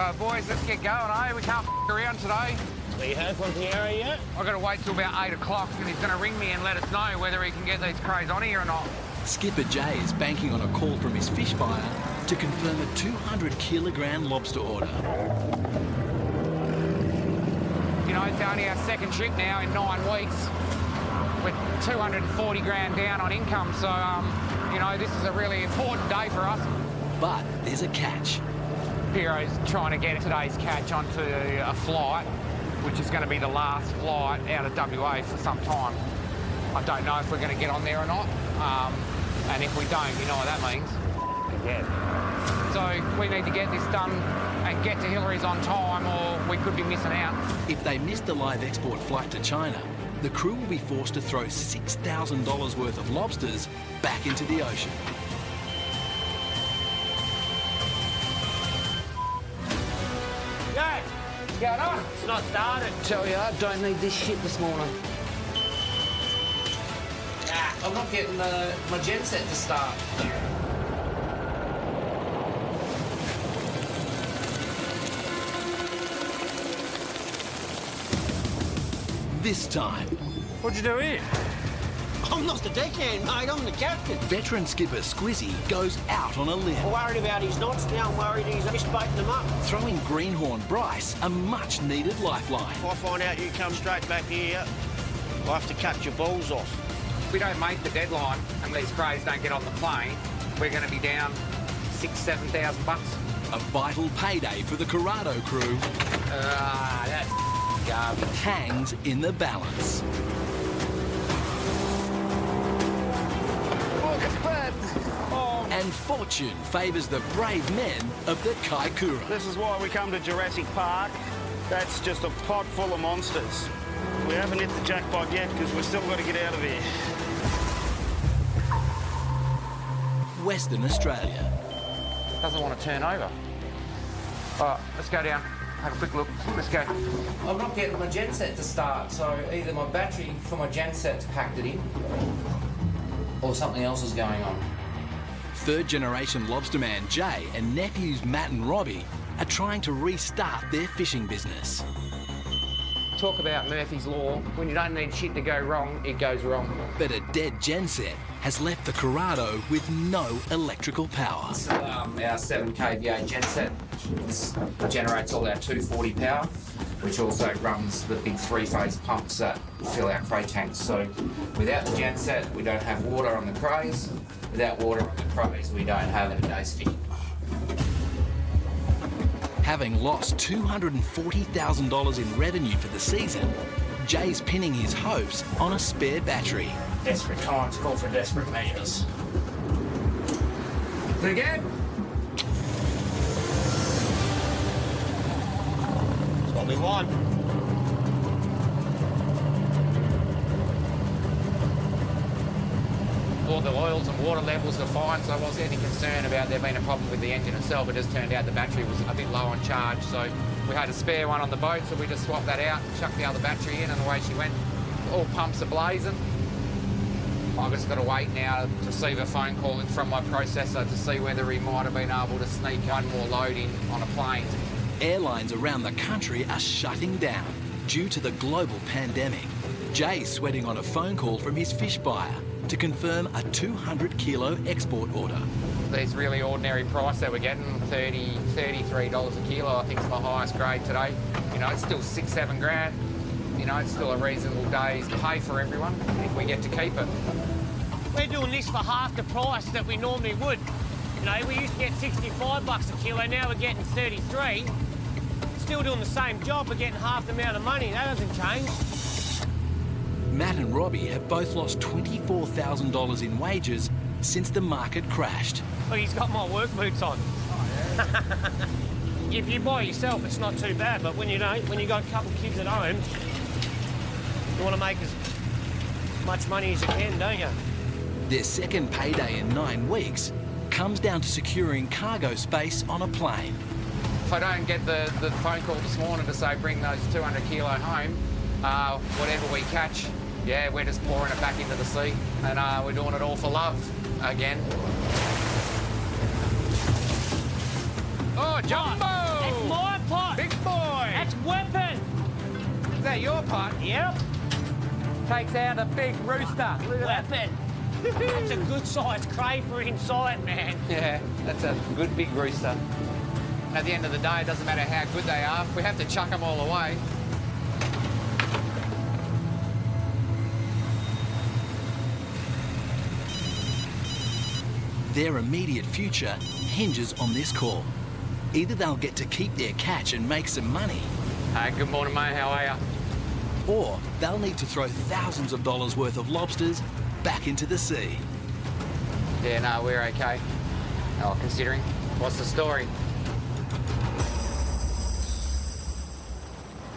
Right, boys, let's get going, eh? We can't around today. So you heard from Piero yet? I've got to wait till about 8 o'clock and he's going to ring me and let us know whether he can get these crays on here or not. Skipper Jay is banking on a call from his fish buyer to confirm a 200-kilogram lobster order. You know, it's only our second ship now in 9 weeks. We're 240 grand down on income, so, you know, this is a really important day for us. But there's a catch. Piero's trying to get today's catch onto a flight, which is going to be the last flight out of WA for some time. I don't know if we're going to get on there or not, and if we don't, you know what that means. Again. So we need to get this done and get to Hillary's on time, or we could be missing out. If they miss the live export flight to China, the crew will be forced to throw $6,000 worth of lobsters back into the ocean. Go! Going on? It's not started. Tell you, I don't need this shit this morning. I'm not getting my gen set to start. This time, What'd you do here? I'm not the deckhand, mate. I'm the captain. veteran skipper Squizzy goes out on a limb, I'm worried about his knots now. I'm worried he's fish baiting them up. throwing Greenhorn Bryce a much-needed lifeline. If I find out you come straight back here, I have to cut your balls off. If we don't make the deadline and these crays don't get on the plane, we're going to be down $6,000-7,000. A vital payday for the Corrado crew That's garbage. hangs in the balance. And fortune favours the brave men of the Kaikoura. This is why we come to Jurassic Park. That's just a pot full of monsters. We haven't hit the jackpot yet because we've still got to get out of here. Western Australia. Doesn't want to turn over. All right, let's go down. Have a quick look. Let's go. I'm not getting my gen set to start, so either my battery for my gen set's packed it in, or something else is going on. Third-generation lobsterman Jay and nephews Matt and Robbie are trying to restart their fishing business. Talk about Murphy's Law. When you don't need shit to go wrong, it goes wrong. But a dead genset has left the Corrado with no electrical power. It's our 7 kVA gen set. This generates all our 240 power, which also runs the big 3-phase pumps that fill our cray tanks. So without the gen set, we don't have water on the crays. Without water on the crays, we don't have any day's fish. Having lost $240,000 in revenue for the season, Jay's pinning his hopes on a spare battery. Desperate times call for desperate measures. Again? That's what we want. All the oils and water levels are fine, so I wasn't any concern about there being a problem with the engine itself. It just turned out the battery was a bit low on charge, so we had a spare one on the boat, so we just swapped that out, chucked the other battery in, and away she went. All pumps are blazing. I've just got to wait now to receive a phone call in from my processor to see whether he might have been able to sneak one more load in on a plane. Airlines around the country are shutting down due to the global pandemic. Jay's sweating on a phone call from his fish buyer to confirm a 200-kilo export order. These really ordinary price that we're getting, $33 a kilo, I think is my highest grade today. You know, it's still 6-7 grand. You know, it's still a reasonable day's pay for everyone if we get to keep it. We're doing this for half the price that we normally would. You know, we used to get 65 bucks a kilo, now we're getting 33. Still doing the same job, we're getting half the amount of money. That doesn't change. Matt and Robbie have both lost $24,000 in wages since the market crashed. Look, he's got my work boots on. If you buy yourself, it's not too bad, but when you got a couple kids at home, you want to make as much money as you can, don't you? Their second payday in 9 weeks comes down to securing cargo space on a plane. If I don't get the phone call this morning to say bring those 200 kilo home, whatever we catch, yeah, we're just pouring it back into the sea, and we're doing it all for love again. Oh, jumbo! It's my that your pot? Yep. Takes out a big rooster. Look at that. Weapon. That's a good sized crate for inside, man. Yeah, that's a good big rooster. At the end of the day, it doesn't matter how good they are. We have to chuck them all away. Their immediate future hinges on this call. Either they'll get to keep their catch and make some money, Hey, good morning, mate. How are you? or they'll need to throw thousands of dollars worth of lobsters back into the sea. Yeah, no, we're okay. Oh, considering. What's the story?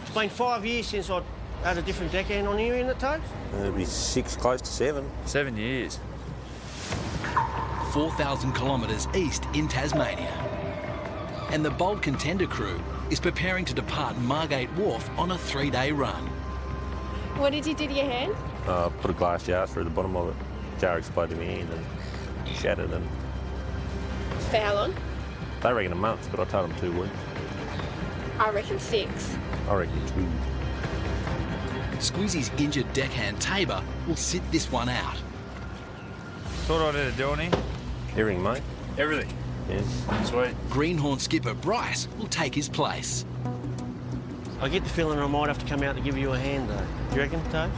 It's been 5 years since I had a different deckhand on here, isn't it, Toes? It'll be 6, close to 7. 7 years. 4,000 kilometres east in Tasmania. And the Bold Contender crew is preparing to depart Margate Wharf on a 3-day run. What did you do to your hand? Put a glass jar through the bottom of it. Jar exploded in my hand and shattered, and For how long? they reckon a month, but I told them 2 weeks. I reckon 6. I reckon 2. Squeezy's injured deckhand Tabor will sit this one out. So what do I need to do on here? Everything, mate. Everything. Yeah. Sweet. Greenhorn skipper Bryce will take his place. I get the feeling I might have to come out to give you a hand, though. Do you reckon, Toes?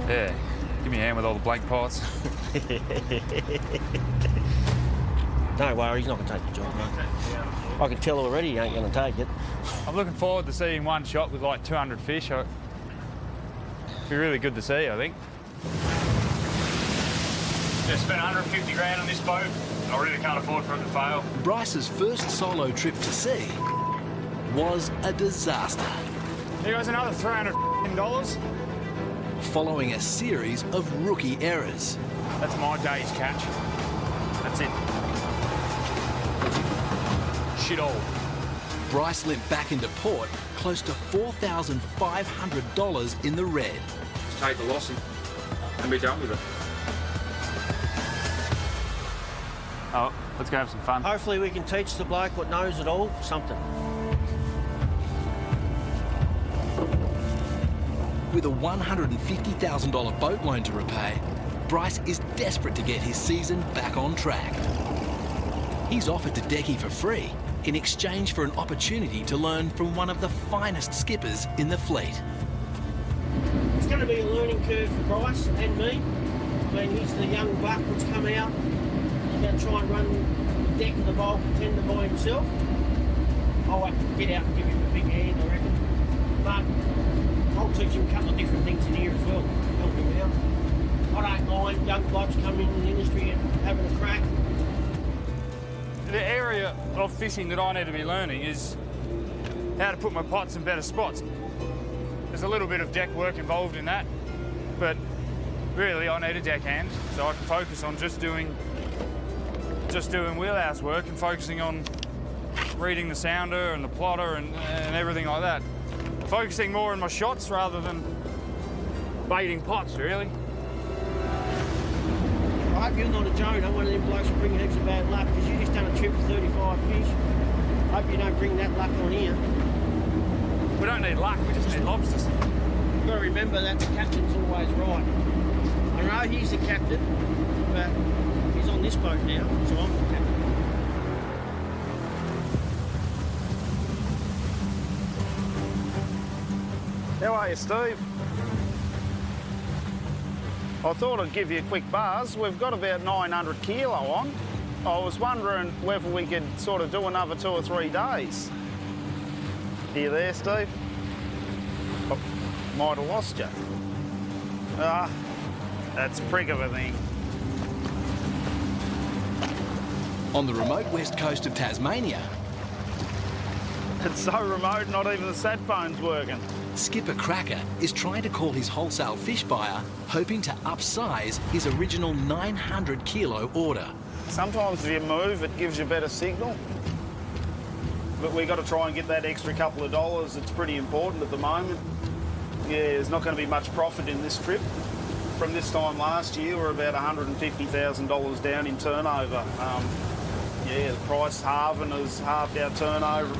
Yeah. Give me a hand with all the blank pots. Don't worry, he's not going to take the job, mate. I can tell already he ain't going to take it. I'm looking forward to seeing one shot with like 200 fish. It'd be really good to see, I think. Just spent 150 grand on this boat. I really can't afford for it to fail. Bryce's first solo trip to sea was a disaster, Here goes another $300. following a series of rookie errors. That's my day's catch. That's it. Shit all. Bryce limped back into port close to $4,500 in the red. Just take the loss and be done with it. Oh, let's go have some fun. Hopefully we can teach the bloke what knows it all something. With a $150,000 boat loan to repay, Bryce is desperate to get his season back on track. He's offered to Decky for free in exchange for an opportunity to learn from one of the finest skippers in the fleet. It's going to be a learning curve for Bryce and me. I mean, he's the young buck that's come out. He's going to try and run the deck of the Bold Contender by himself. I'll have to get out and give him a big hand, I reckon. But I'll teach him a couple of different things in here as well, help him out. I don't mind young blokes coming in the industry and having a crack. The area of fishing that I need to be learning is how to put my pots in better spots. There's a little bit of deck work involved in that, but really I need a deckhand so I can focus on just doing wheelhouse work and focusing on reading the sounder and the plotter and everything like that. Focusing more on my shots rather than baiting pots, really. I hope you're not a Jonah, one of them blokes who bring heaps of bad luck, because you just done a trip with 35 fish. I hope you don't bring that luck on here. We don't need luck, we just need lobsters. You've got to remember that the captain's always right. I know he's the captain, but he's on this boat now, so I'm the captain. How are you, Steve? I thought I'd give you a quick buzz. We've got about 900 kilo on. I was wondering whether we could sort of do another 2 or 3 days. Are you there, Steve? I might have lost you. That's a prig of a thing. On the remote west coast of Tasmania, It's so remote, not even the sat phone's working. skipper Cracker is trying to call his wholesale fish buyer, hoping to upsize his original 900 kilo order. Sometimes if you move, it gives you better signal. But we got to try and get that extra couple of dollars. It's pretty important at the moment. Yeah, there's not going to be much profit in this trip. From this time last year, we're about $150,000 down in turnover. Yeah, the price halving has halved our turnover.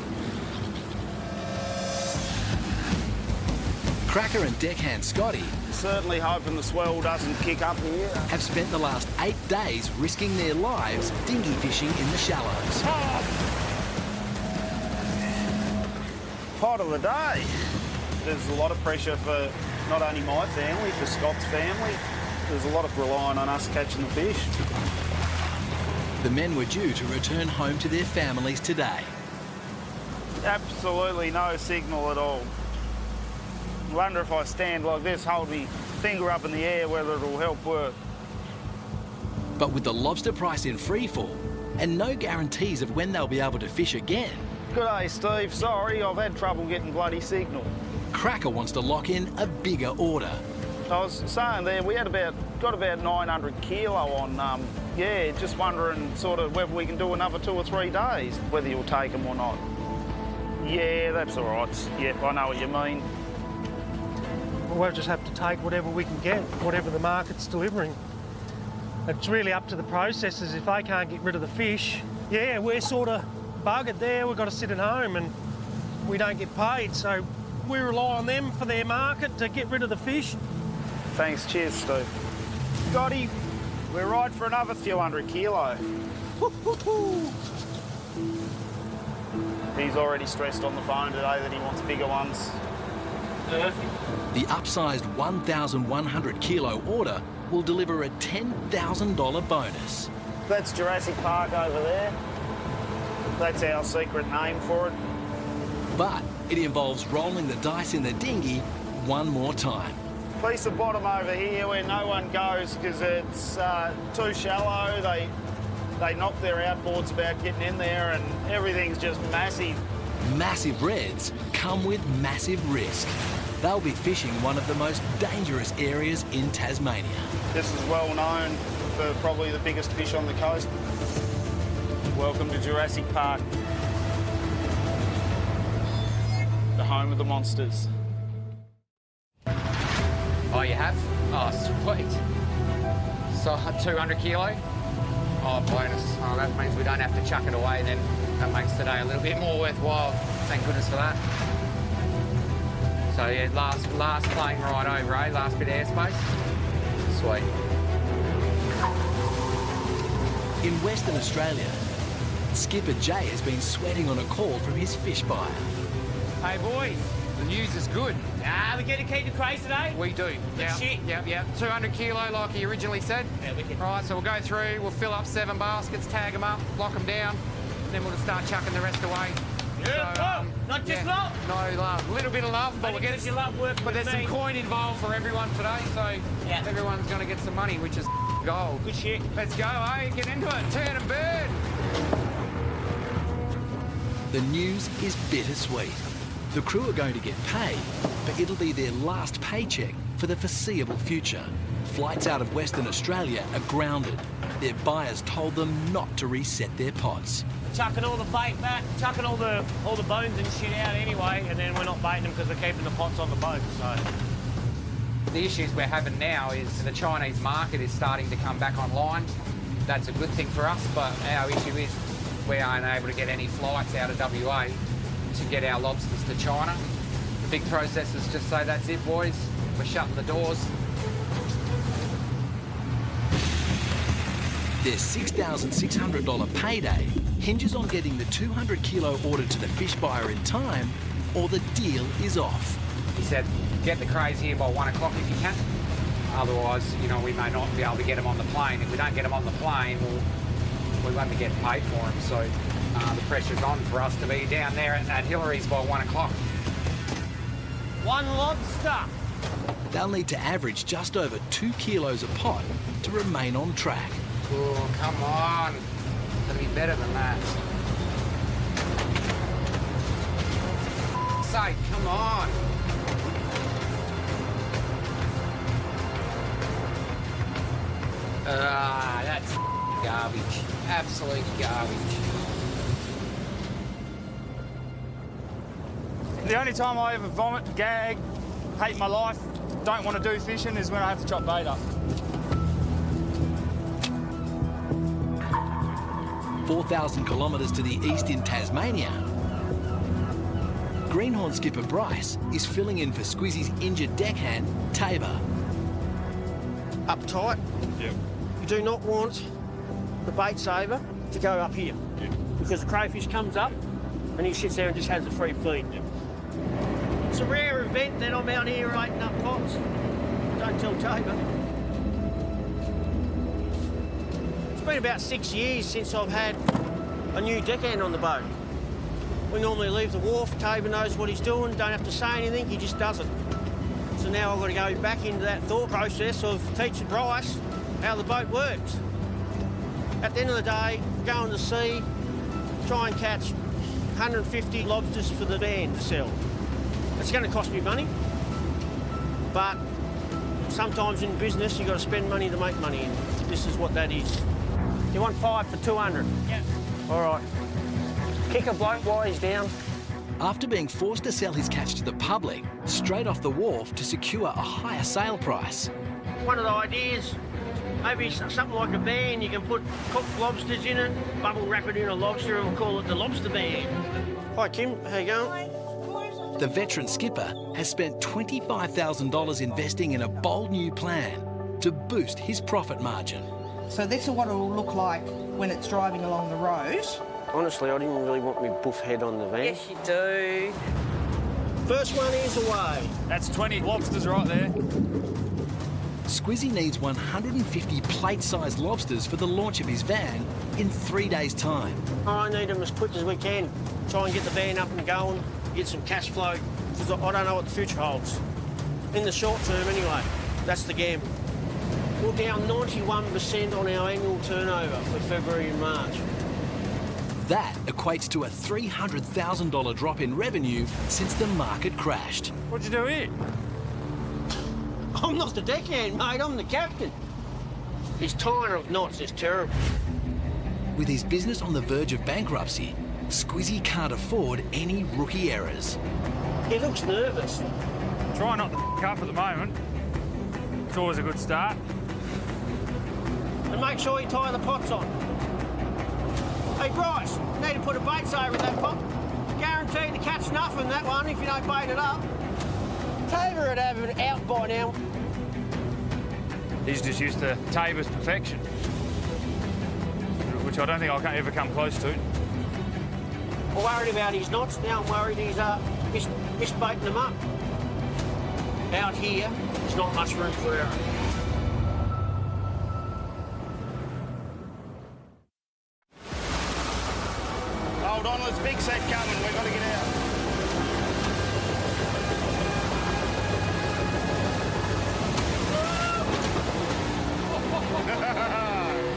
Cracker and deckhand Scotty Certainly hoping the swell doesn't kick up here. have spent the last 8 days risking their lives dinghy fishing in the shallows. Pot of the day. There's a lot of pressure for not only my family, for Scott's family. There's a lot of relying on us catching the fish. The men were due to return home to their families today. Absolutely no signal at all. I wonder if I stand like this, hold my finger up in the air, whether it'll help work. But with the lobster price in freefall and no guarantees of when they'll be able to fish again, G'day, Steve. Sorry, I've had trouble getting bloody signal. Cracker wants to lock in a bigger order. I was saying there, we had got about 900 kilo on, yeah, just wondering sort of whether we can do another 2 or 3 days, whether you'll take them or not. Yeah, that's all right. Yeah, I know what you mean. We'll just have to take whatever we can get, whatever the market's delivering. It's really up to the processors. If they can't get rid of the fish, yeah, we're sort of buggered there. We've got to sit at home and we don't get paid. So we rely on them for their market to get rid of the fish. Thanks, cheers, Steve. Scotty, we're right for another few hundred kilo. He's already stressed on the phone today that he wants bigger ones. The upsized 1,100 kilo order will deliver a $10,000 bonus. That's Jurassic Park over there. That's our secret name for it. But it involves rolling the dice in the dinghy one more time. Piece of bottom over here where no one goes because it's too shallow. They knock their outboards about getting in there and everything's just massive. Massive reds come with massive risk. They'll be fishing one of the most dangerous areas in Tasmania. This is well known for probably the biggest fish on the coast. Welcome to Jurassic Park. The home of the monsters. Oh, you have? Oh, sweet. So 200 kilo? Oh, bonus. Oh, that means we don't have to chuck it away then. That makes today a little bit more worthwhile. Thank goodness for that. So yeah, last plane ride over, eh? Last bit of airspace. Sweet. In Western Australia, Skipper Jay has been sweating on a call from his fish buyer. Hey boys, the news is good. We get to keep the craze today? We do. Good shit. Yep. 200 kilo like he originally said. Yeah, we can. Right, so we'll go through, we'll fill up 7 baskets, tag them up, lock them down, then we'll just start chucking the rest away. Yeah, So, not just love. No love. A little bit of love, but we'll get you love working But with there's me. some coin involved for everyone today, so Yeah. everyone's going to get some money, which is gold. Good shit. Let's go, eh? Get into it. Turn and burn. The news is bittersweet. The crew are going to get paid, but it'll be their last paycheck for the foreseeable future. Flights out of Western Australia are grounded. Their buyers told them not to reset their pots. Chucking all the bait back, chucking all the bones and shit out anyway, and then we're not baiting them because we're keeping the pots on the boat. So The issues we're having now is the Chinese market is starting to come back online. That's a good thing for us, but our issue is we aren't able to get any flights out of WA to get our lobsters to China. The big processors just say, that's it, boys. We're shutting the doors. Their $6,600 payday hinges on getting the 200 kilo order to the fish buyer in time, or the deal is off. He said, get the craze here by 1 o'clock if you can. Otherwise, you know, we may not be able to get them on the plane. If we don't get them on the plane, we won't be getting paid for them. So the pressure's on for us to be down there at Hillary's by 1 o'clock. one lobster. They'll need to average just over 2 kilos a pot to remain on track. Oh, come on. Gotta be better than that. For sake, come on. That's garbage. Absolute garbage. The only time I ever vomit, gag, hate my life, don't want to do fishing is when I have to chop bait up. 4,000 kilometres to the east in Tasmania, Greenhorn skipper Bryce is filling in for Squizzy's injured deckhand, Tabor. Up tight. Yep. You do not want the bait saver to go up here. Yep. Because the crayfish comes up and he sits there and just has a free feed. Yep. It's a rare event that I'm out here rating up pots. Don't tell Tabor. It's been about 6 years since I've had a new deckhand on the boat. We normally leave the wharf, Tabor knows what he's doing, don't have to say anything, he just does it. So now I've got to go back into that thought process of teaching Bryce how the boat works. At the end of the day, go in the sea, try and catch 150 lobsters for the van to sell. It's going to cost me money, but sometimes in business you've got to spend money to make money, and this is what that is. You want 5 for 200? Yeah. All right. Kick a bloke while he's down. After being forced to sell his catch to the public, straight off the wharf to secure a higher sale price. One of the ideas, maybe something like a van, you can put cooked lobsters in it, bubble wrap it in a lobster, and we'll call it the Lobster Van. Hi, Kim. How you going? The veteran skipper has spent $25,000 investing in a bold new plan to boost his profit margin. So this is what it will look like when it's driving along the road. Honestly, I didn't really want my buff head on the van. Yes, you do. First one is away. That's 20 lobsters right there. Squizzy needs 150 plate-sized lobsters for the launch of his van in 3 days' time. I need them as quick as we can. Try and get the van up and going, get some cash flow, because I don't know what the future holds. In the short term, anyway, that's the game. We're down 91% on our annual turnover for February and March. That equates to a $300,000 drop in revenue since the market crashed. What'd you do here? I'm not the deckhand, mate, I'm the captain. His tying of knots is terrible. With his business on the verge of bankruptcy, Squizzy can't afford any rookie errors. He looks nervous. Try not to up at the moment. It's always a good start. And make sure you tie the pots on. Hey, Bryce, you need to put a bait saver in that pot. Guaranteed to catch nothing, that one, if you don't bait it up. Tabor would have it out by now. He's just used to Tabor's perfection, which I don't think I'll ever come close to. I'm worried about his knots, now I'm worried he's misbaiting them up. Out here, there's not much room for error. Hold on, there's a big set coming. We've got to get out.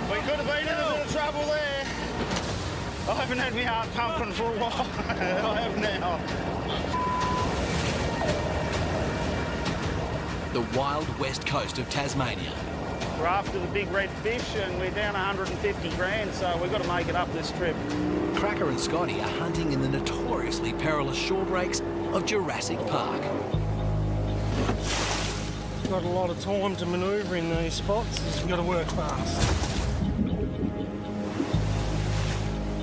We could have been in a bit of trouble there. I haven't had my heart pumping for a while. I have now. The wild west coast of Tasmania. We're after the big red fish and we're down 150 grand, so we've got to make it up this trip. Cracker and Scotty are hunting in the notoriously perilous shore breaks of Jurassic Park. Got a lot of time to manoeuvre in these spots, so you've got to work fast.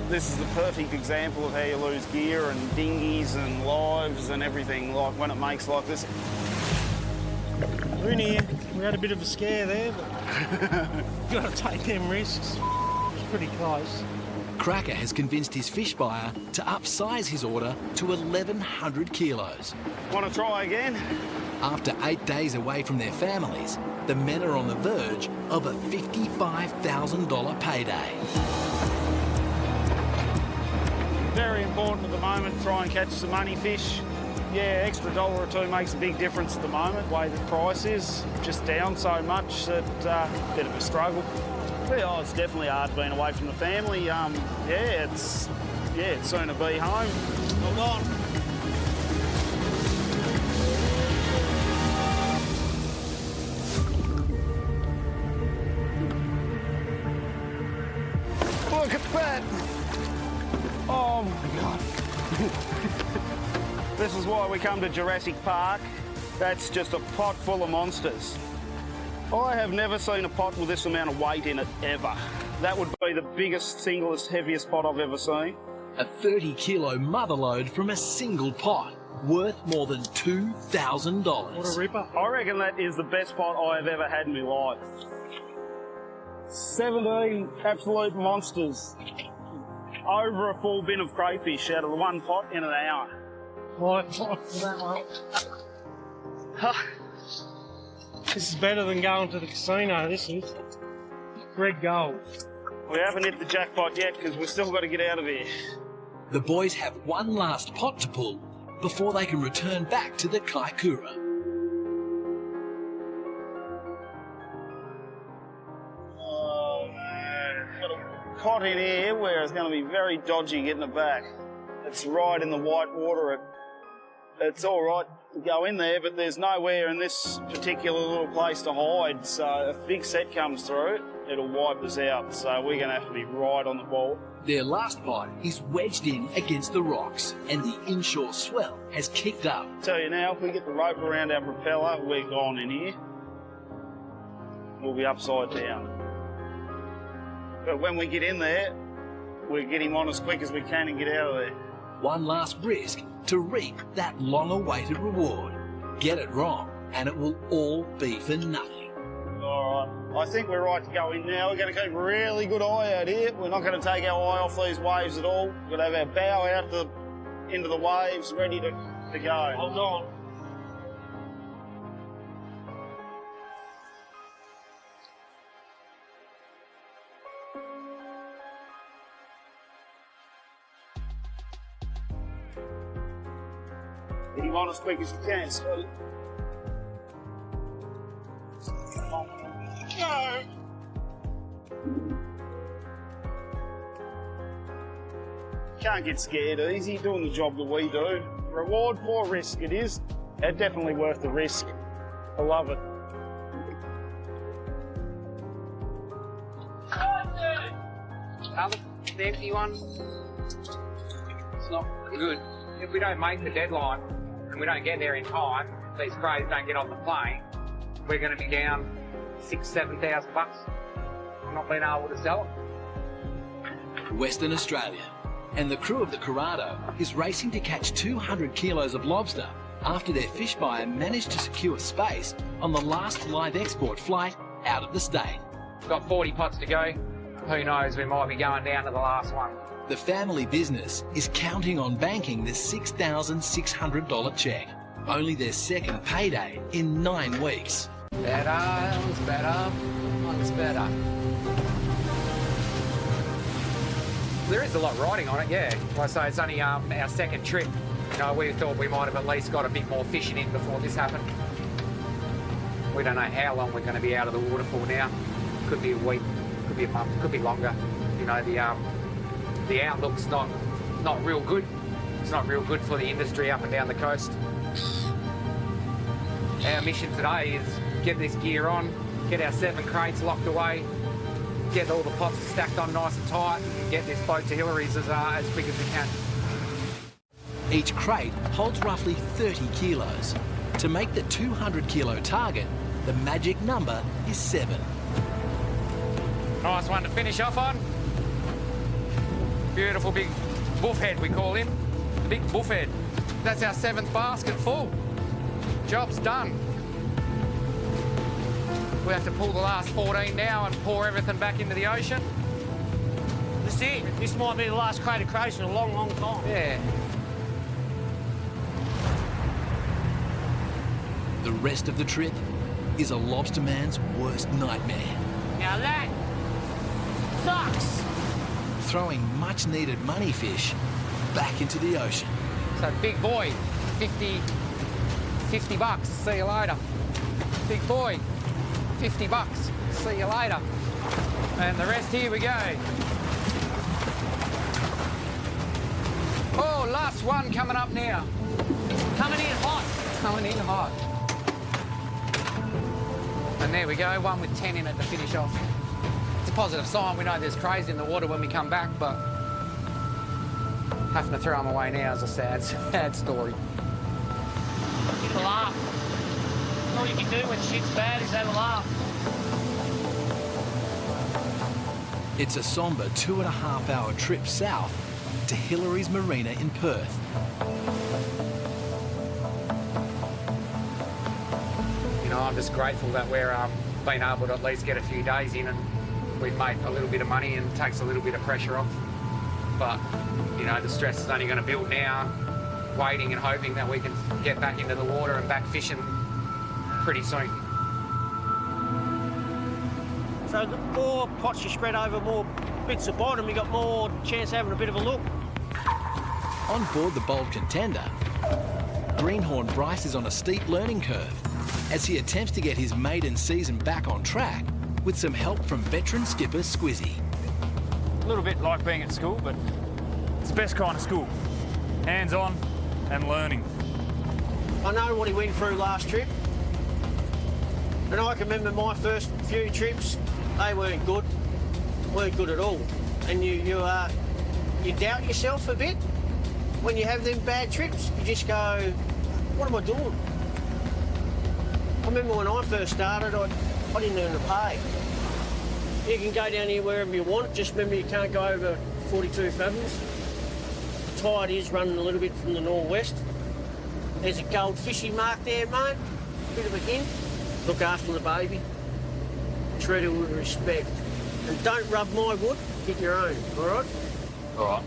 This is the perfect example of how you lose gear and dinghies and lives and everything, like when it makes like this. We're in here. We had a bit of a scare there, but you've got to take them risks. It's pretty close. Cracker has convinced his fish buyer to upsize his order to 1,100 kilos. Want to try again? After 8 days away from their families, the men are on the verge of a $55,000 payday. Very important at the moment, try and catch some money fish. Yeah, extra $1 or $2 makes a big difference at the moment. The way the price is just down so much that a bit of a struggle. Yeah, it's definitely hard being away from the family. It's soon to be home. Hold on. Look at that! Oh my God. This is why we come to Jurassic Park. That's just a pot full of monsters. I have never seen a pot with this amount of weight in it, ever. That would be the biggest, singlest, heaviest pot I've ever seen. A 30-kilo mother load from a single pot. worth more than $2,000. What a ripper. I reckon that is the best pot I have ever had in my life. 17 absolute monsters. Over a full bin of crayfish out of the one pot in an hour. This is better than going to the casino, this is. Red gold. We haven't hit the jackpot yet because we've still got to get out of here. The boys have one last pot to pull before they can return back to the Kaikoura. Oh man, got a pot in here where it's going to be very dodgy getting it back. It's right in the white water. It's all right to go in there, but there's nowhere in this particular little place to hide. So if a big set comes through, it'll wipe us out. So we're going to have to be right on the ball. Their last pot is wedged in against the rocks and the inshore swell has kicked up. Tell you now, if we get the rope around our propeller, we're gone in here. We'll be upside down. But when we get in there, we'll get him on as quick as we can and get out of there. One last risk to reap that long-awaited reward. Get it wrong and it will all be for nothing. All right, I think we're right to go in now. We're going to keep a really good eye out here. We're not going to take our eye off these waves at all. We're going to have our bow out into the waves, ready to go. Hold on. Get him on as quick as you can, Scotty. Go! Can't get scared easy, doing the job that we do. Reward for risk it is. It's definitely worth the risk. I love it. Another empty one. It's not good. If we don't make the deadline and we don't get there in time, these crays don't get on the plane, we're going to be down $6,000-7,000 bucks. I'm not being able to sell it. Western Australia, and the crew of the Corrado is racing to catch 200 kilos of lobster after their fish buyer managed to secure space on the last live export flight out of the state. Got 40 pots to go. Who knows, we might be going down to the last one. The family business is counting on banking the $6,600 check, only their second payday in 9 weeks. Better, one's better, one's better. There is a lot riding on it, yeah. Like I say, it's only our second trip. You know, we thought we might have at least got a bit more fishing in before this happened. We don't know how long we're going to be out of the waterfall now. Could be a week, could be a month, could be longer. You know, the outlook's not real good. It's not real good for the industry up and down the coast. Our mission today is get this gear on, get our 7 crates locked away, get all the pots stacked on nice and tight, and get this boat to Hillary's as quick as we can. Each crate holds roughly 30 kilos. To make the 200 kilo target, the magic number is 7. Nice one to finish off on. Beautiful big buffhead, we call him. The big buffhead. That's our 7th basket full. Job's done. We have to pull the last 14 now and pour everything back into the ocean. That's it. This might be the last crate of crates in a long, long time. Yeah. The rest of the trip is a lobster man's worst nightmare. Now that sucks. Throwing much needed money fish back into the ocean. So big boy, 50 bucks, see you later. Big boy, 50 bucks, see you later. And the rest, here we go. Oh, last one coming up now. Coming in hot. Coming in hot. And there we go, one with 10 in it to finish off. It's a positive sign. We know there's crays in the water when we come back, but having to throw them away now is a sad story. Get a laugh. All you can do when shit's bad is have a laugh. It's a somber 2.5-hour trip south to Hillary's Marina in Perth. I'm just grateful that we're been able to at least get a few days in and we've made a little bit of money and takes a little bit of pressure off. But, the stress is only going to build now, waiting and hoping that we can get back into the water and back fishing pretty soon. So the more pots you spread over, more bits of bottom, you got more chance of having a bit of a look. On board the Bold Contender, Greenhorn Bryce is on a steep learning curve as he attempts to get his maiden season back on track with some help from veteran skipper Squizzy. A little bit like being at school, but it's the best kind of school. Hands-on and learning. I know what he went through last trip. And I can remember my first few trips, they weren't good at all. And you doubt yourself a bit when you have them bad trips. You just go, what am I doing? I remember when I first started, I didn't earn a pay. You can go down here wherever you want, just remember you can't go over 42 fathoms. The tide is running a little bit from the northwest. There's a gold fishy mark there, mate. Bit of a hint. Look after the baby. Treat her with respect. And don't rub my wood, get your own, all right? All right.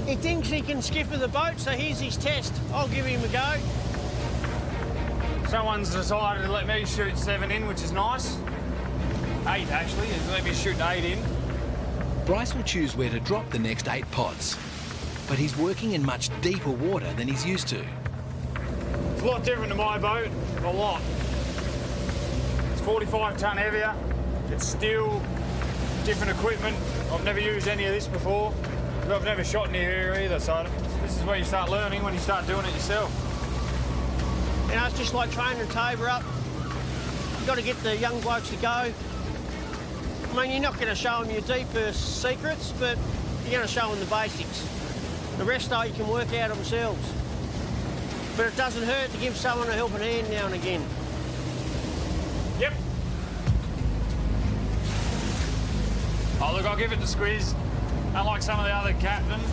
He thinks he can skipper the boat, so here's his test. I'll give him a go. Someone's decided to let me shoot 7 in, which is nice. 8, actually. He's let me shoot 8 in. Bryce will choose where to drop the next 8 pots, but he's working in much deeper water than he's used to. It's a lot different to my boat, a lot. It's 45 tonne heavier. It's still different equipment. I've never used any of this before. I've never shot in here either, so this is where you start learning, when you start doing it yourself. It's just like training a Tabor up. You've got to get the young blokes to go. I mean, you're not going to show them your deeper secrets, but you're going to show them the basics. The rest, though, you can work out themselves. But it doesn't hurt to give someone a helping hand now and again. Yep. Oh, look, I'll give it to Squiz. Unlike some of the other captains,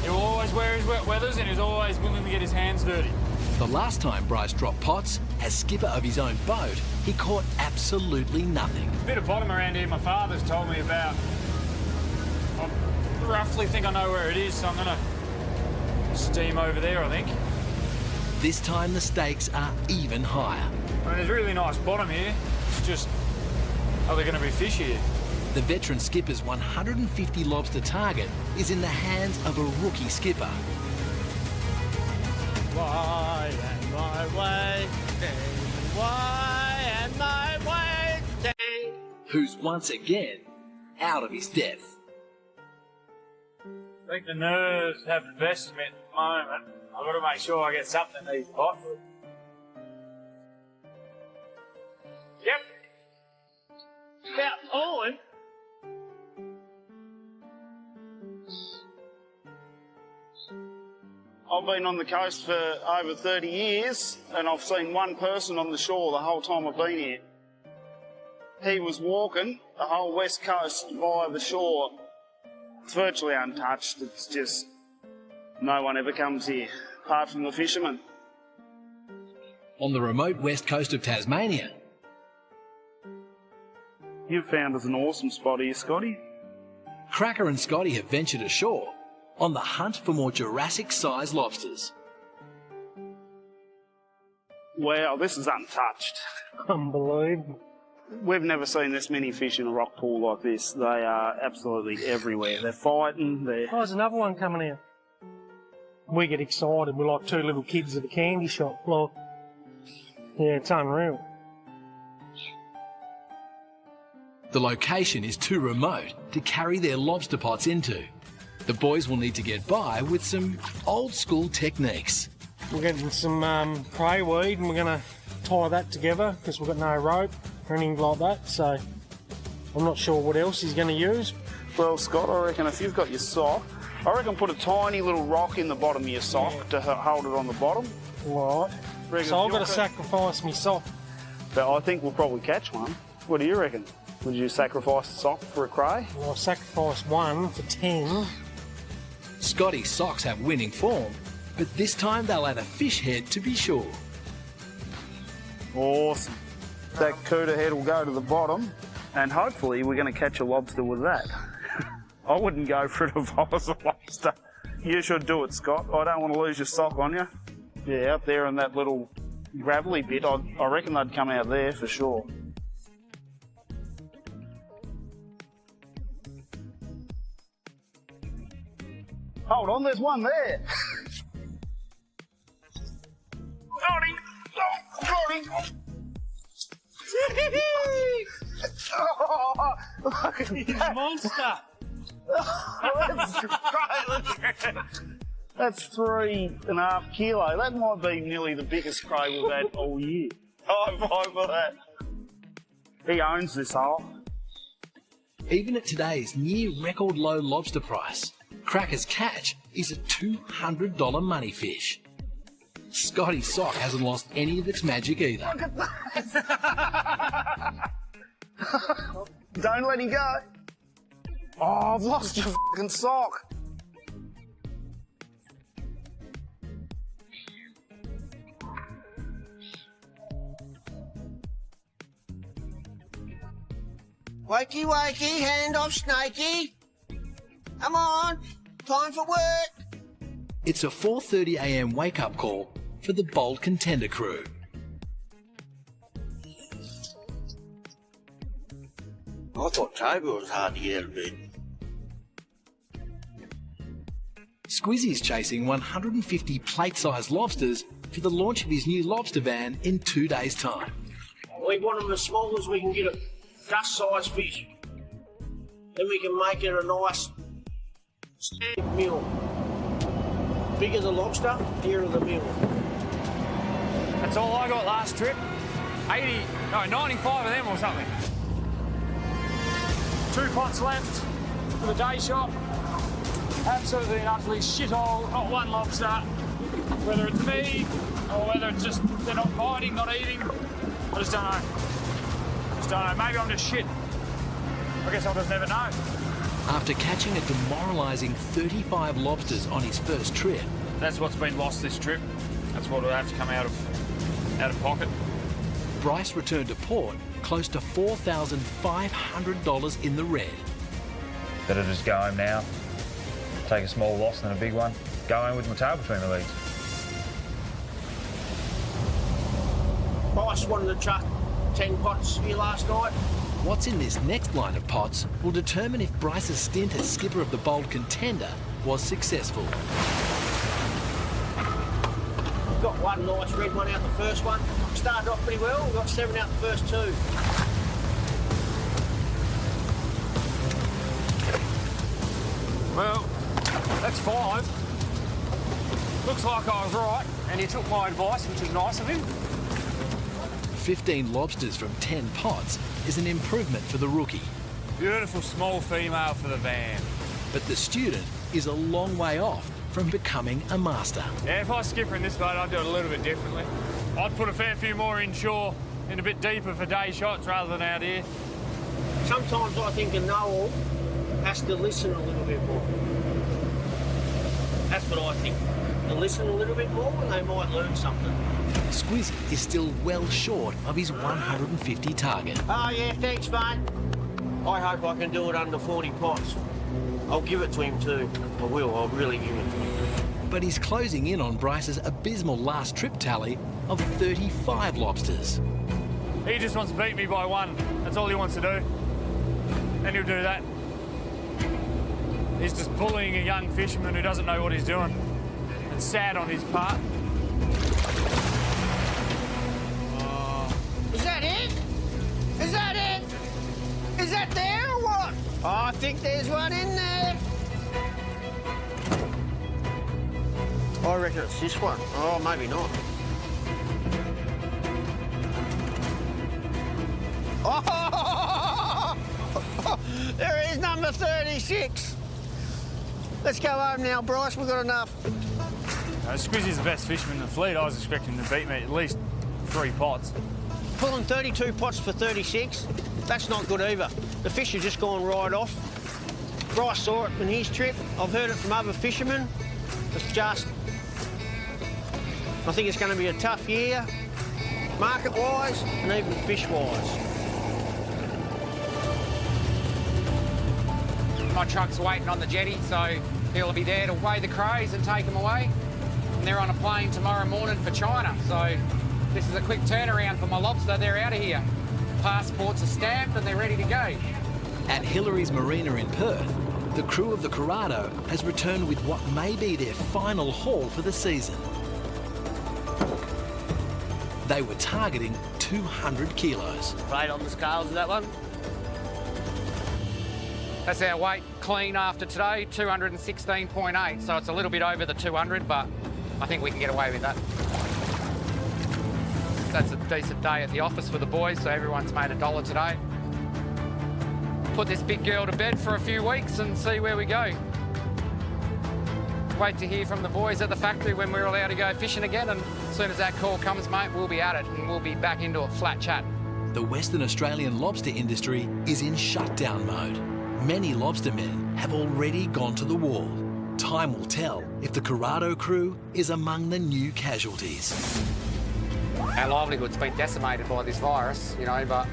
he will always wear his wet weathers and he's always willing to get his hands dirty. The last time Bryce dropped pots, as skipper of his own boat, he caught absolutely nothing. A bit of bottom around here my father's told me about. I roughly think I know where it is, so I'm going to steam over there, I think. This time the stakes are even higher. I mean, there's really nice bottom here. It's just, are there going to be fish here? The veteran skipper's 150 lobster target is in the hands of a rookie skipper. Why am I waiting? Why am I waiting? Who's once again out of his depth. I think the nerves have the best of me at the moment. I've got to make sure I get something in these pots. Yep. About time. I've been on the coast for over 30 years and I've seen one person on the shore the whole time I've been here. He was walking the whole west coast via the shore. It's virtually untouched. It's just no one ever comes here, apart from the fishermen. On the remote west coast of Tasmania. You've found us an awesome spot here, Scotty. Cracker and Scotty have ventured ashore on the hunt for more Jurassic-sized lobsters. Wow, this is untouched. Unbelievable. We've never seen this many fish in a rock pool like this. They are absolutely everywhere. They're fighting, Oh, there's another one coming out. We get excited. We're like 2 little kids at a candy shop. Like, yeah, it's unreal. The location is too remote to carry their lobster pots into. The boys will need to get by with some old-school techniques. We're getting some prey weed and we're going to tie that together because we've got no rope or anything like that, so I'm not sure what else he's going to use. Well, Scott, I reckon if you've got your sock, I reckon put a tiny little rock in the bottom of your sock to hold it on the bottom. Right. So I've got to sacrifice my sock. But I think we'll probably catch one. What do you reckon? Would you sacrifice a sock for a cray? Well, I'll sacrifice 1 for 10. Scotty's socks have winning form, But this time they'll add a fish head to be sure. Awesome. That cooter head will go to the bottom, and hopefully we're going to catch a lobster with that. I wouldn't go for it if I was a lobster. You should do it, Scott. I don't want to lose your sock on you. Yeah, out there in that little gravelly bit, I reckon they'd come out there for sure. Hold on, there's one there. Got him! Oh, got him! Oh, look at that Monster! That's 3.5 kilo. That might be nearly the biggest cray we've had all year. High five for that. He owns this hole. Even at today's near record low lobster price, Cracker's catch is a $200 money fish. Scotty's sock hasn't lost any of its magic either. Look at that! Don't let him go. Oh, I've lost your fucking sock. Wakey, wakey, hand off, Snakey. Come on, time for work. It's a 4:30 a.m. wake-up call for the Bold Contender crew. I thought Toby was hard to get out of bed. Squizzy's chasing 150 plate-sized lobsters for the launch of his new lobster van in 2 days' time. We want them as small as we can get a dust-sized fish. Then we can make it a nice steak meal. Bigger the lobster, dearer the meal. That's all I got last trip. 95 of them or something. 2 pots left for the day shop. Absolutely and utterly shithole, not one lobster. Whether it's me or whether it's just they're not biting, not eating, I just don't know. Maybe I'm just shit. I guess I'll just never know. After catching a demoralising 35 lobsters on his first trip, That's what's been lost this trip. That's what will have to come out of pocket. Bryce returned to port close to $4,500 in the red. Better just go home now, take a small loss than a big one, go home with my tail between the legs. Bryce wanted to chuck 10 pots here last night. What's in this next line of pots will determine if Bryce's stint as skipper of the Bold Contender was successful. We've got one nice red one out the first one. Started off pretty well, we got 7 out the first 2. Well, that's 5. Looks like I was right, and he took my advice, which was nice of him. 15 lobsters from 10 pots is an improvement for the rookie. Beautiful small female for the van. But the student is a long way off from becoming a master. Yeah, if I was skipper in this boat, I'd do it a little bit differently. I'd put a fair few more inshore and a bit deeper for day shots rather than out here. Sometimes I think a know-all has to listen a little bit more. That's what I think. To listen a little bit more and they might learn something. Squizzy is still well short of his 150 target. Oh yeah, thanks mate. I hope I can do it under 40 pots. I'll give it to him too. I will, I'll really give it to him. But he's closing in on Bryce's abysmal last trip tally of 35 lobsters. He just wants to beat me by 1. That's all he wants to do. And he'll do that. He's just bullying a young fisherman who doesn't know what he's doing. It's sad on his part. Is that it? Is that it? Is that there or what? Oh, I think there's one in there. I reckon it's this one. Oh, maybe not. Oh, there is number 36. Let's go home now, Bryce. We've got enough. Squizzy's the best fisherman in the fleet. I was expecting him to beat me at least 3 pots. Pulling 32 pots for 36, that's not good either. The fish have just gone right off. Bryce saw it in his trip. I've heard it from other fishermen. It's just I think it's going to be a tough year, market-wise and even fish-wise. My truck's waiting on the jetty, so he'll be there to weigh the crays and take them away. And they're on a plane tomorrow morning for China, so this is a quick turnaround for my lobster. They're out of here. Passports are stamped and they're ready to go. At Hillary's Marina in Perth, the crew of the Corrado has returned with what may be their final haul for the season. They were targeting 200 kilos. Right on the scales of that one. That's our weight clean after today, 216.8. So it's a little bit over the 200, but I think we can get away with that. That's a decent day at the office for the boys, so everyone's made $1 today. Put this big girl to bed for a few weeks and see where we go. Wait to hear from the boys at the factory when we're allowed to go fishing again, and as soon as that call comes, mate, we'll be at it and we'll be back into a flat chat. The Western Australian lobster industry is in shutdown mode. Many lobstermen have already gone to the wall. Time will tell if the Corrado crew is among the new casualties. Our livelihood's been decimated by this virus, you know, but,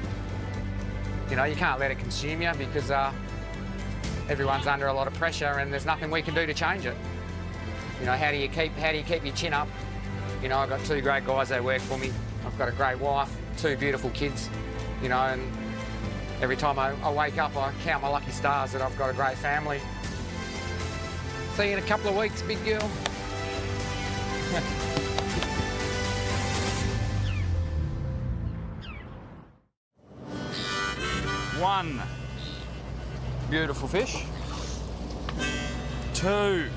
you know, you can't let it consume you because everyone's under a lot of pressure and there's nothing we can do to change it. You know, how do you keep your chin up? You know, I've got 2 great guys that work for me. I've got a great wife, 2 beautiful kids, you know, and every time I wake up, I count my lucky stars that I've got a great family. See you in a couple of weeks, big girl. One beautiful fish. 2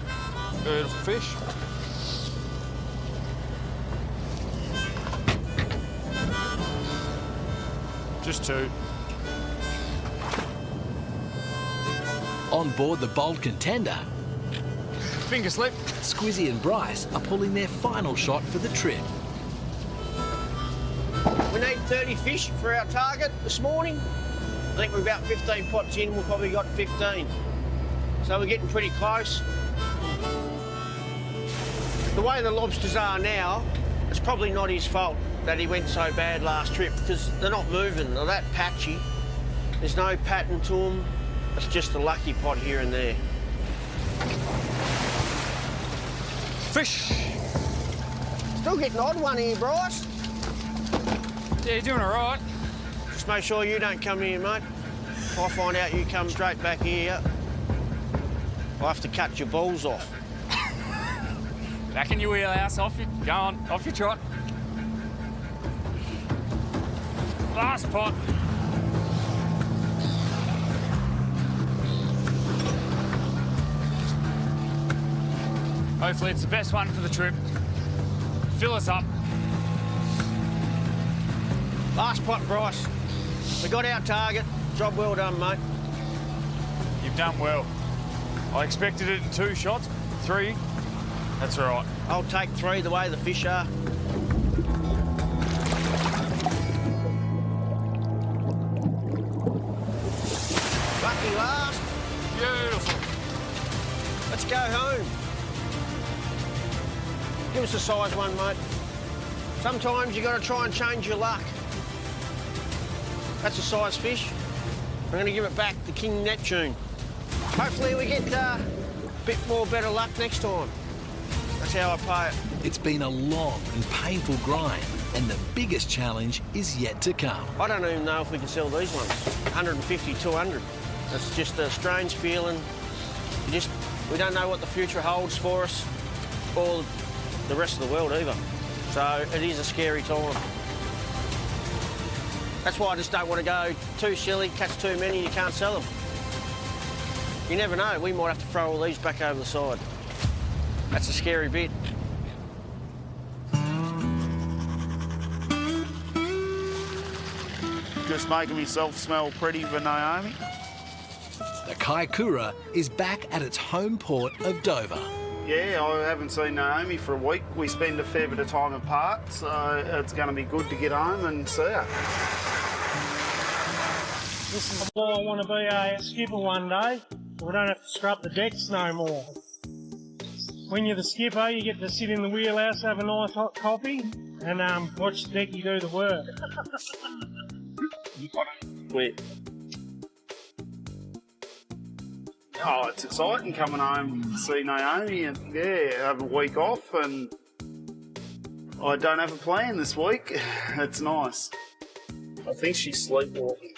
beautiful fish. Just 2. On board the bold contender, Finger slip. Squizzy and Bryce are pulling their final shot for the trip. We need 30 fish for our target this morning. I think we're about 15 pots in, we've probably got 15. So we're getting pretty close. The way the lobsters are now, it's probably not his fault that he went so bad last trip because they're not moving, they're that patchy. There's no pattern to them. It's just a lucky pot here and there. Fish. Still getting an odd one here, Bryce. Yeah, you're doing all right. Just make sure you don't come here, mate. If I find out you come straight back here, I'll have to cut your balls off. Back in your wheelhouse, off you go on, off your trot. Last pot. Hopefully it's the best one for the trip. Fill us up. Last pot, Bryce. We got our target. Job well done, mate. You've done well. I expected it in 2 shots, 3. That's all right. I'll take 3 the way the fish are. Lucky last. Beautiful. Let's go home. Give us a size one, mate. Sometimes you got to try and change your luck. That's a size fish. I'm going to give it back to King Neptune. Hopefully we get a bit more better luck next time. That's how I play it. It's been a long and painful grind, and the biggest challenge is yet to come. I don't even know if we can sell these ones. 150, 200. It's just a strange feeling. We don't know what the future holds for us or the rest of the world either. So it is a scary time. That's why I just don't want to go too silly, catch too many, you can't sell them. You never know, we might have to throw all these back over the side. That's a scary bit. Just making myself smell pretty for Naomi. The Kaikoura is back at its home port of Dover. Yeah, I haven't seen Naomi for a week. We spend a fair bit of time apart, so it's going to be good to get home and see her. Listen, boy, I want to be a skipper one day. We don't have to scrub the decks no more. When you're the skipper, you get to sit in the wheelhouse, have a nice hot coffee, and watch the decky do the work. Wait. Oh, it's exciting coming home to see Naomi and have a week off, and I don't have a plan this week. It's nice. I think she's sleepwalking.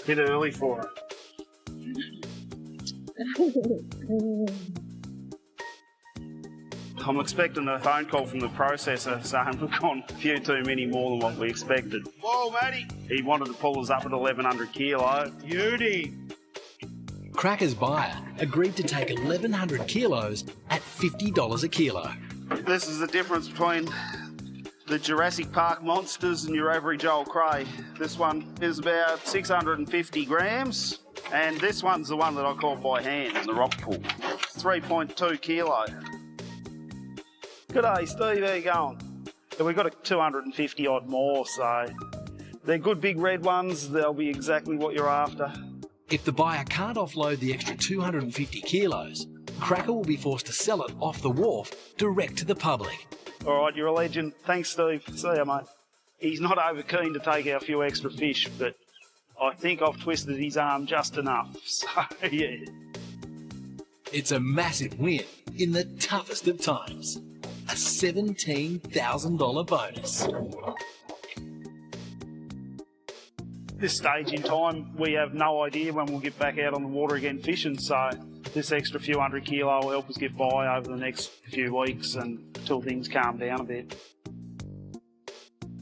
Bit early for her. I'm expecting a phone call from the processor saying we've gone a few too many more than what we expected. Whoa, Matty! He wanted to pull us up at 1,100 kilo. Beauty! Cracker's buyer agreed to take 1,100 kilos at $50 a kilo. This is the difference between the Jurassic Park monsters and your average old cray. This one is about 650 grams, and this one's the one that I caught by hand in the rock pool. 3.2 kilo. G'day, Steve, how you going? So we've got a 250 odd more, so they're good big red ones. They'll be exactly what you're after. If the buyer can't offload the extra 250 kilos, Cracker will be forced to sell it off the wharf direct to the public. All right, you're a legend. Thanks, Steve. See ya, mate. He's not over keen to take our few extra fish, but I think I've twisted his arm just enough. So, yeah. It's a massive win in the toughest of times. A $17,000 bonus. This stage in time, we have no idea when we'll get back out on the water again fishing, so this extra few hundred kilo will help us get by over the next few weeks and until things calm down a bit.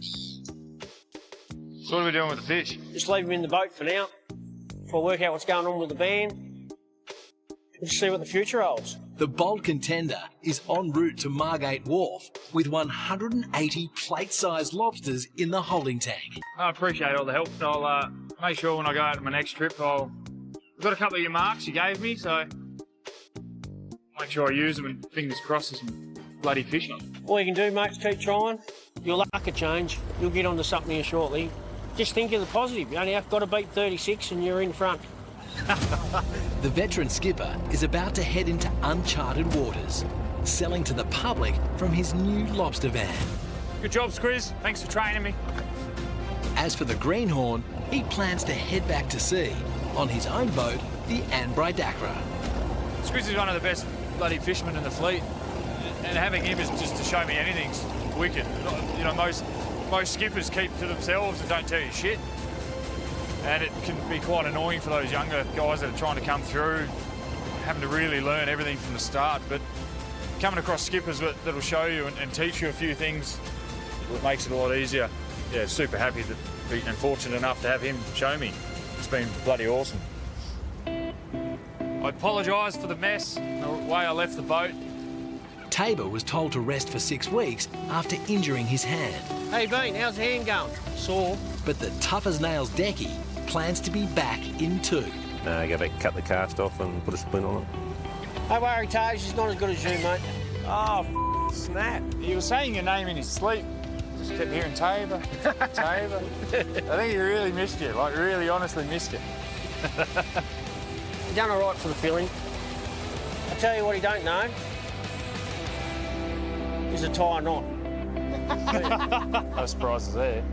So what are we doing with the fish? Just leave them in the boat for now. We'll work out what's going on with the van. We'll see what the future holds. The bold contender is en route to Margate Wharf with 180 plate-sized lobsters in the holding tank. I appreciate all the help. I'll make sure when I go out on my next trip, I've got a couple of your marks you gave me, so make sure I use them and fingers crossed there's some bloody fish on. All you can do, mate, is keep trying. Your luck will change. You'll get onto something here shortly. Just think of the positive. You only have got to beat 36 and you're in front. The veteran skipper is about to head into uncharted waters, selling to the public from his new lobster van. Good job, Squiz. Thanks for training me. As for the greenhorn, he plans to head back to sea on his own boat, the Anbrai Dakra. Squiz is one of the best bloody fishermen in the fleet, and having him is just to show me anything's wicked. You know, most skippers keep to themselves and don't tell you shit. And it can be quite annoying for those younger guys that are trying to come through, having to really learn everything from the start. But coming across skippers that'll show you and teach you a few things, it makes it a lot easier. Yeah, super happy to be and fortunate enough to have him show me. It's been bloody awesome. I apologise for the mess, the way I left the boat. Tabor was told to rest for 6 weeks after injuring his hand. Hey, Bean, how's the hand going? Sore. But the tough-as-nails Decky plans to be back in 2. No, go back, cut the cast off and put a splint on it. Don't worry, Taves, he's not as good as you, mate. Oh, snap. He was saying your name in his sleep. Just kept hearing Tabor, Tabor. I think he really missed you, like really honestly missed you. He done all right for the filling. I tell you what he don't know. Is a tie knot. No surprises there.